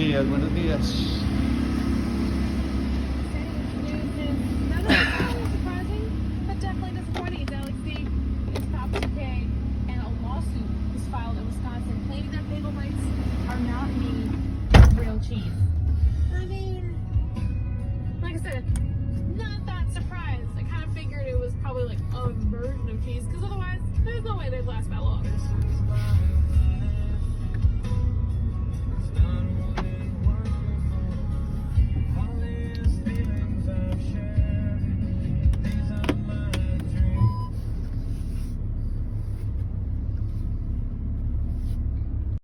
días, buenos días. None of that was surprising, but definitely disappointing. Galaxy is top 2K, and a lawsuit was filed in Wisconsin claiming that bagel bites are not made of real cheese. I mean, like I said, not that surprised. I kind of figured it was probably like a version of cheese, because otherwise, there's no way they'd last that long.